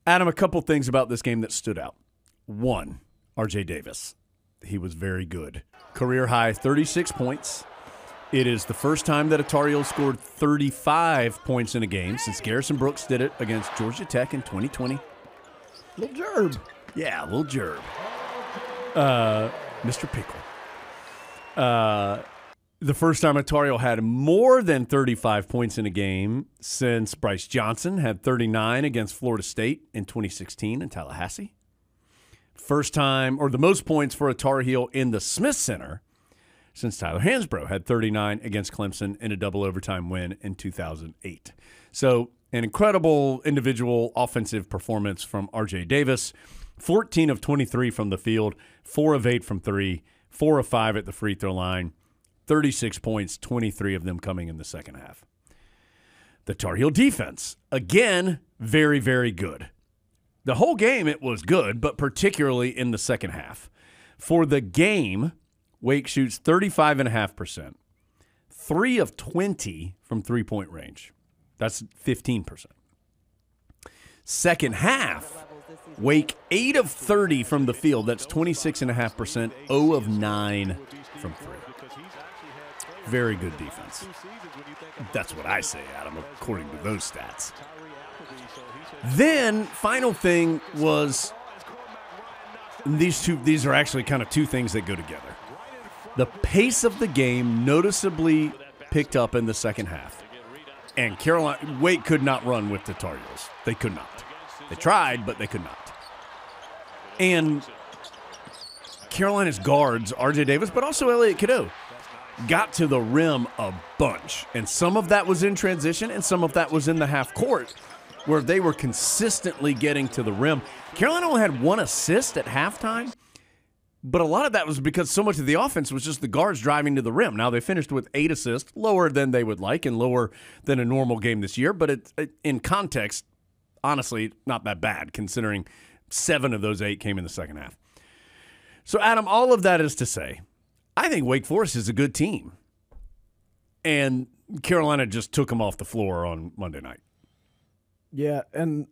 Adam, a couple things about this game that stood out. One, R.J. Davis. He was very good. Career high 36 points. It is the first time that a Tar Heel scored 35 points in a game since Garrison Brooks did it against Georgia Tech in 2020. Little gerb. Yeah, little gerb. Mr. Pickle. The first time a Tar Heel had more than 35 points in a game since Bryce Johnson had 39 against Florida State in 2016 in Tallahassee. First time, or the most points for a Tar Heel in the Smith Center since Tyler Hansbrough had 39 against Clemson in a double overtime win in 2008. So an incredible individual offensive performance from R.J. Davis. 14 of 23 from the field, 4 of 8 from 3, 4 of 5 at the free throw line, 36 points, 23 of them coming in the second half. The Tar Heel defense, again, very, very good. The whole game it was good, but particularly in the second half. For the game, Wake shoots 35.5%, 3 of 20 from three-point range. That's 15%. Second half, Wake 8 of 30 from the field. That's 26.5%, 0 of 9 from 3. Very good defense. That's what I say, Adam, according to those stats. Then, final thing was, these are actually kind of two things that go together. The pace of the game noticeably picked up in the second half. And Wake could not run with the Tar Heels. They could not. They tried, but they could not. And Carolina's guards, R.J. Davis, but also Elliot Cadeau, got to the rim a bunch. And some of that was in transition, and some of that was in the half court, where they were consistently getting to the rim. Carolina only had 1 assist at halftime, but a lot of that was because so much of the offense was just the guards driving to the rim. Now, they finished with 8 assists, lower than they would like and lower than a normal game this year, but in context, honestly, not that bad, considering 7 of those 8 came in the second half. So, Adam, all of that is to say, I think Wake Forest is a good team. And Carolina just took them off the floor on Monday night. Yeah, and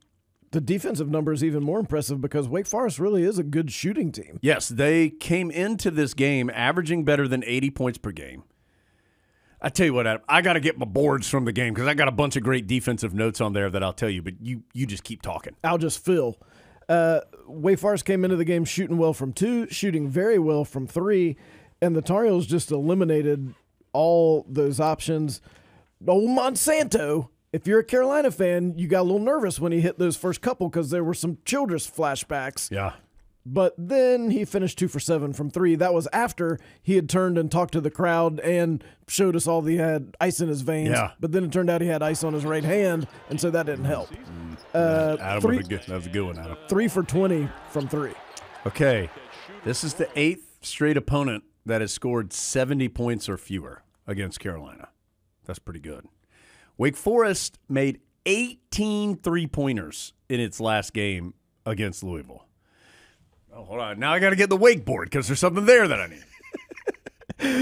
the defensive number is even more impressive because Wake Forest really is a good shooting team. Yes, they came into this game averaging better than 80 points per game. I tell you what, Adam, I got to get my boards from the game because I got a bunch of great defensive notes on there that I'll tell you, but you just keep talking. I'll just fill. Wake Forest came into the game shooting well from 2, shooting very well from 3, and the Tar Heels just eliminated all those options. Old Monsanto, if you're a Carolina fan, you got a little nervous when he hit those first couple because there were some Childress flashbacks. Yeah. But then he finished 2 for 7 from 3. That was after he had turned and talked to the crowd and showed us all that he had ice in his veins. Yeah. But then it turned out he had ice on his right hand, and so that didn't help. Adam, that was a good one, Adam. 3 for 20 from 3. Okay. This is the 8th straight opponent that has scored 70 points or fewer against Carolina. That's pretty good. Wake Forest made 18 three-pointers in its last game against Louisville. Oh, hold on. Now I got to get the Wake board because there's something there that I need.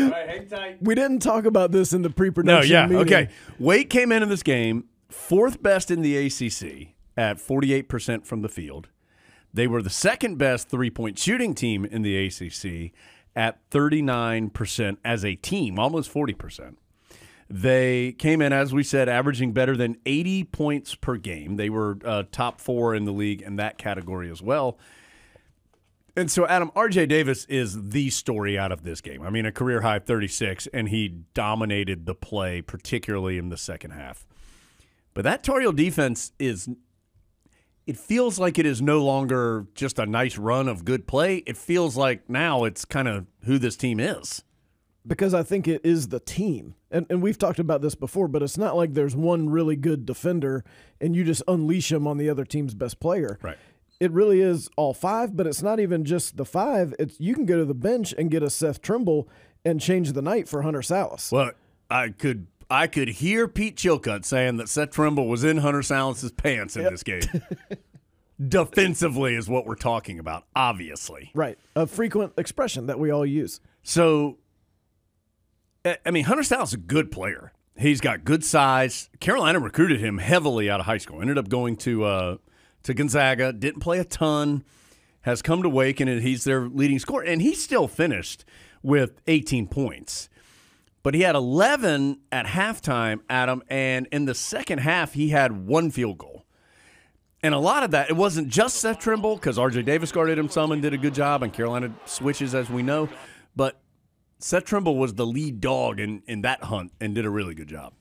All right, hang tight. We didn't talk about this in the pre-production meeting. Okay. Wake came into this game 4th best in the ACC at 48% from the field. They were the 2nd best three-point shooting team in the ACC at 39% as a team, almost 40%. They came in, as we said, averaging better than 80 points per game. They were top 4 in the league in that category as well. And so, Adam, R.J. Davis is the story out of this game. I mean, a career-high 36, and he dominated the play, particularly in the second half. But that Tar Heel defense it feels like it is no longer just a nice run of good play. It feels like now it's kind of who this team is. Because I think it is the team. And we've talked about this before, but it's not like there's one really good defender and you just unleash him on the other team's best player. Right. It really is all 5, but it's not even just the 5. You can go to the bench and get a Seth Trimble and change the night for Hunter Salas. Well, I could hear Pete Chilcutt saying that Seth Trimble was in Hunter Salas' pants in this game. Defensively is what we're talking about, obviously. Right. A frequent expression that we all use. So, I mean, Hunter Salas is a good player. He's got good size. Carolina recruited him heavily out of high school. Ended up going to to Gonzaga, didn't play a ton, has come to Wake, and he's their leading scorer. And he still finished with 18 points. But he had 11 at halftime, Adam, and in the second half, he had 1 field goal. And a lot of that, it wasn't just Seth Trimble, because R.J. Davis guarded him some and did a good job, and Carolina switches, as we know. But Seth Trimble was the lead dog in that hunt and did a really good job.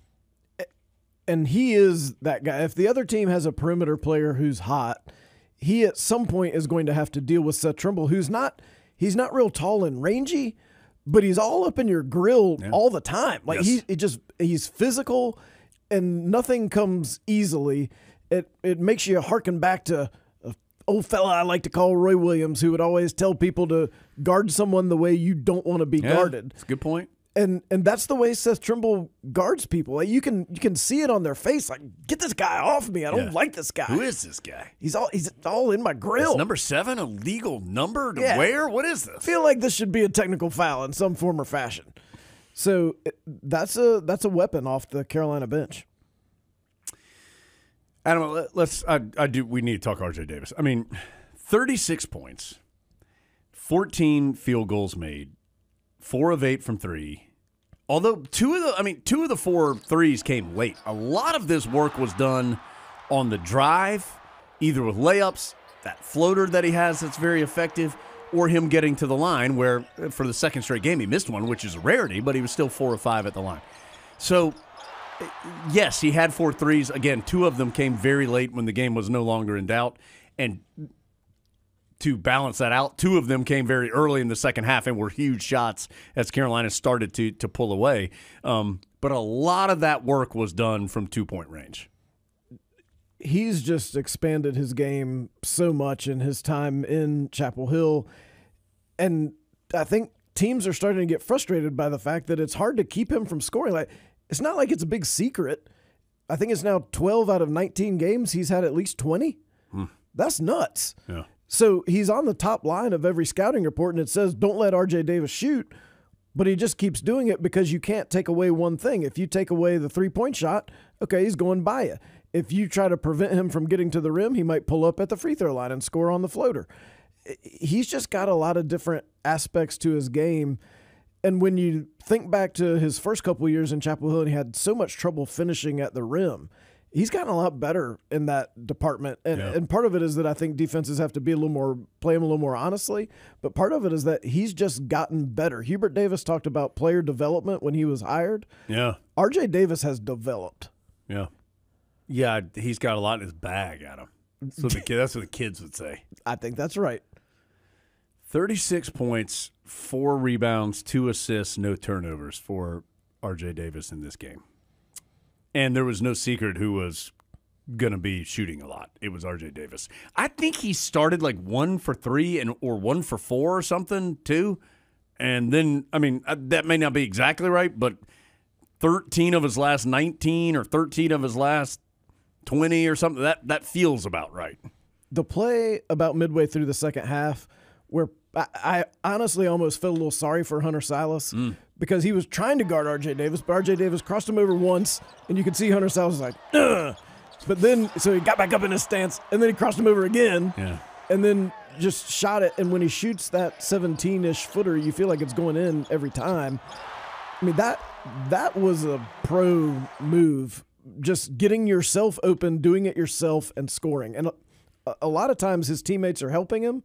And he is that guy. If the other team has a perimeter player who's hot, he at some point is going to have to deal with Seth Trimble, he's not real tall and rangy, but he's all up in your grill all the time. Like he's physical, and nothing comes easily. It makes you harken back to an old fella I like to call Roy Williams, who would always tell people to guard someone the way you don't want to be guarded. That's a good point. And that's the way Seth Trimble guards people. Like you can see it on their face. Like, get this guy off me. I don't like this guy. Who is this guy? He's all in my grill. Is number 7 a legal number to wear? What is this? I feel like this should be a technical foul in some form or fashion. So that's a weapon off the Carolina bench. Adam, we need to talk R.J. Davis. I mean, 36 points, 14 field goals made, 4 of 8 from 3. Although 2 of the 4 threes came late. A lot of this work was done on the drive, either with layups, that floater that he has that's very effective, or him getting to the line where for the second straight game he missed one, which is a rarity, but he was still 4 of 5 at the line. So, yes, he had 4 threes. Again, 2 of them came very late when the game was no longer in doubt. And to balance that out, 2 of them came very early in the second half and were huge shots as Carolina started to pull away. But a lot of that work was done from 2-point range. He's just expanded his game so much in his time in Chapel Hill. And I think teams are starting to get frustrated by the fact that it's hard to keep him from scoring. Like, it's not like it's a big secret. I think it's now 12 out of 19 games he's had at least 20. That's nuts. Yeah. So he's on the top line of every scouting report, and it says, don't let R.J. Davis shoot, but he just keeps doing it because you can't take away one thing. If you take away the three-point shot, okay, he's going by you. If you try to prevent him from getting to the rim, he might pull up at the free throw line and score on the floater. He's just got a lot of different aspects to his game. And when you think back to his first couple of years in Chapel Hill, and he had so much trouble finishing at the rim, he's gotten a lot better in that department. And part of it is that I think defenses have to play him a little more honestly. But part of it is that he's just gotten better. Hubert Davis talked about player development when he was hired. Yeah. R.J. Davis has developed. Yeah. Yeah, he's got a lot in his bag, Adam. So that's what the kids would say. I think that's right. 36 points, 4 rebounds, 2 assists, no turnovers for R.J. Davis in this game. And there was no secret who was going to be shooting a lot. It was R.J. Davis. I think he started like 1 for 3 or 1 for 4 or something, too. And then, I mean, that may not be exactly right, but 13 of his last 19 or 13 of his last 20 or something, that feels about right. The play about midway through the second half where I honestly almost felt a little sorry for Hunter Silas because he was trying to guard R.J. Davis, but R.J. Davis crossed him over once, and you could see Hunter Silas was like, ugh. But then, so he got back up in his stance, and then he crossed him over again, and then just shot it. And when he shoots that 17-ish footer, you feel like it's going in every time. I mean, that was a pro move, just getting yourself open, doing it yourself, and scoring. And a lot of times his teammates are helping him.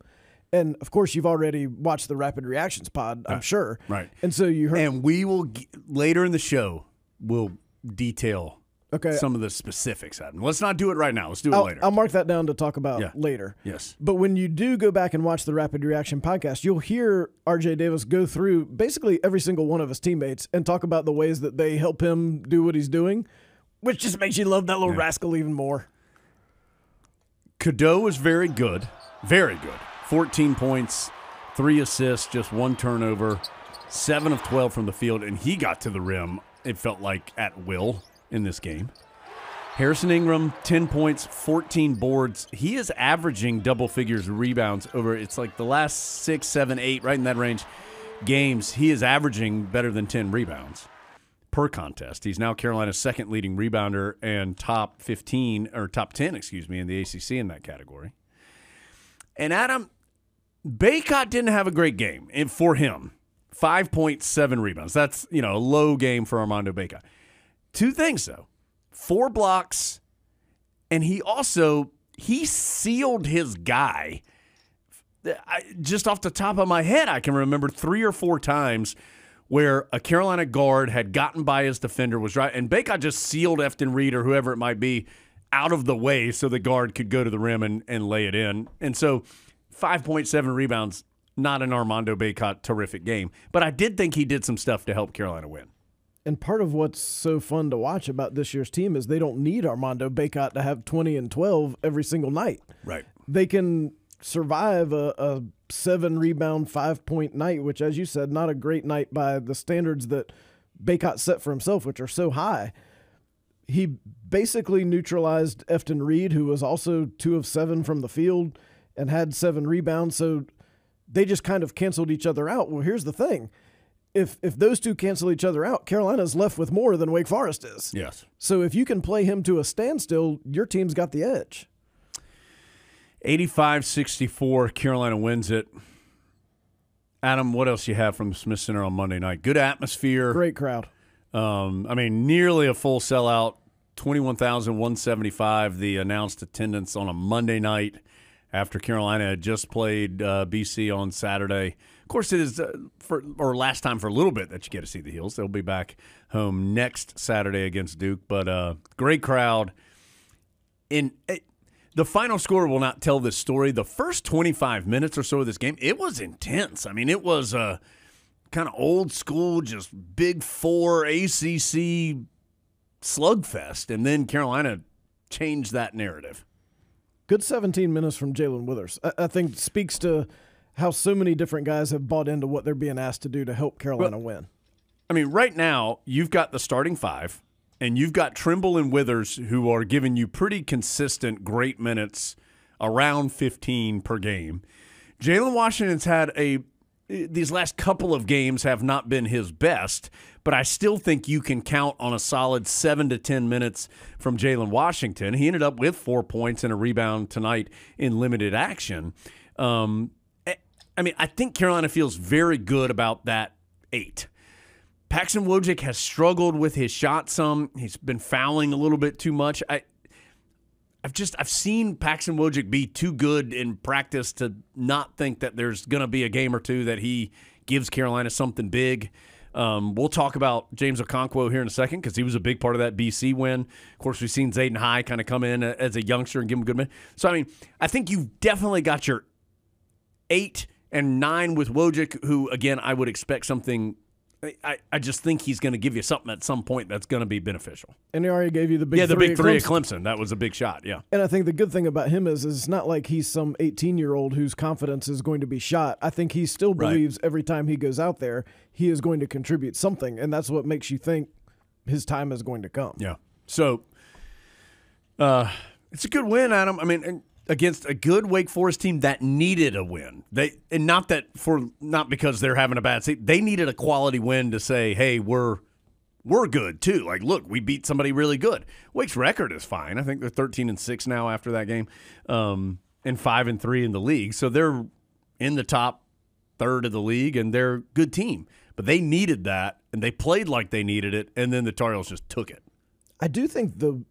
And, of course, you've already watched the Rapid Reactions pod, I'm sure. Right. And so you heard. And we will, later in the show, we'll detail some of the specifics. Adam. Let's not do it right now. Let's do it later. I'll mark that down to talk about later. Yes. But when you do go back and watch the Rapid Reaction podcast, you'll hear R.J. Davis go through basically every single one of his teammates and talk about the ways that they help him do what he's doing, which just makes you love that little rascal even more. Cadeau was very good. Very good. 14 points, 3 assists, just 1 turnover, 7 of 12 from the field, and he got to the rim, it felt like, at will in this game. Harrison Ingram, 10 points, 14 boards. He is averaging double figures rebounds over, it's like the last 6, 7, 8, right in that range, games. He is averaging better than 10 rebounds. per contest. He's now Carolina's second leading rebounder and top 10, in the ACC in that category. And Adam, Bacot didn't have a great game for him. 5.7 rebounds. That's, a low game for Armando Bacot. Two things, though. 4 blocks, and he sealed his guy. Just off the top of my head, I can remember 3 or 4 times where a Carolina guard had gotten by his defender, was right, and Bacot just sealed Efton Reed or whoever it might be out of the way so the guard could go to the rim and lay it in. And so 5.7 rebounds, not an Armando Bacot terrific game. But I did think he did some stuff to help Carolina win. And part of what's so fun to watch about this year's team is they don't need Armando Bacot to have 20 and 12 every single night. Right. They can survive a 7-rebound, 5-point night, which, as you said, not a great night by the standards that Bacot set for himself, which are so high. He basically neutralized Efton Reed, who was also 2 of 7 from the field and had 7 rebounds. So they just kind of canceled each other out. Well, here's the thing. If those two cancel each other out, Carolina's left with more than Wake Forest is. Yes. So if you can play him to a standstill, your team's got the edge. 85-64, Carolina wins it. Adam, what else you have from the Smith Center on Monday night? Good atmosphere. Great crowd. Nearly a full sellout, 21,175, the announced attendance on a Monday night after Carolina had just played BC on Saturday. Of course, it is last time for a little bit that you get to see the Heels. They'll be back home next Saturday against Duke, but great crowd. The final score will not tell this story. The first 25 minutes or so of this game, it was intense. It was a kind of old school, just Big Four ACC slugfest, and then Carolina changed that narrative. Good 17 minutes from Jalen Withers. I think speaks to how so many different guys have bought into what they're being asked to do to help Carolina win. Right now, you've got the starting 5, and you've got Trimble and Withers who are giving you pretty consistent, great minutes, around 15 per game. Jalen Washington's had these last couple of games have not been his best, but I still think you can count on a solid 7 to 10 minutes from Jalen Washington. He ended up with 4 points and a rebound tonight in limited action. I think Carolina feels very good about that 8. Paxton Wojcik has struggled with his shot some. He's been fouling a little bit too much. I've seen Paxton Wojcik be too good in practice to not think that there's going to be a game or two that he gives Carolina something big. We'll talk about James Okonkwo here in a second because he was a big part of that BC win. Of course, we've seen Zayden High kind of come in as a youngster and give him a good minute. So, I think you've definitely got your 8 and 9 with Wojcik, who, again, I would expect something. I just think he's going to give you something at some point that's going to be beneficial. And he already gave you the big 3 the big 3 at Clemson. That was a big shot, yeah. And I think the good thing about him is it's not like he's some 18-year-old whose confidence is going to be shot. I think he still believes every time he goes out there, he is going to contribute something, and that's what makes you think his time is going to come. Yeah. So it's a good win, Adam. Against a good Wake Forest team that needed a win. Not because they're having a bad season. They needed a quality win to say, hey, we're good too. Like, look, we beat somebody really good. Wake's record is fine. I think they're 13-6 now after that game, and 5-3 in the league. So they're in the top third of the league, and they're a good team. But they needed that, and they played like they needed it, and then the Tar Heels just took it. I do think the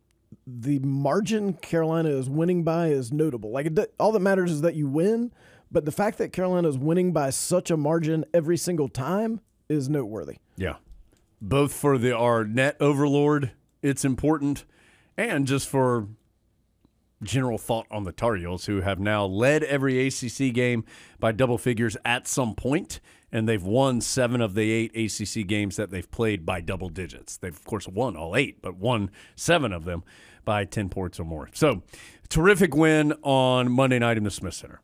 margin Carolina is winning by is notable. Like, all that matters is that you win, but the fact that Carolina is winning by such a margin every single time is noteworthy. Yeah. Both for our net overlord, it's important, and just for general thought on the Tar Heels, who have now led every ACC game by double figures at some point, and they've won 7 of the 8 ACC games that they've played by double digits. They've, of course, won all 8, but won 7 of them by 10 points or more. So, terrific win on Monday night in the Smith Center.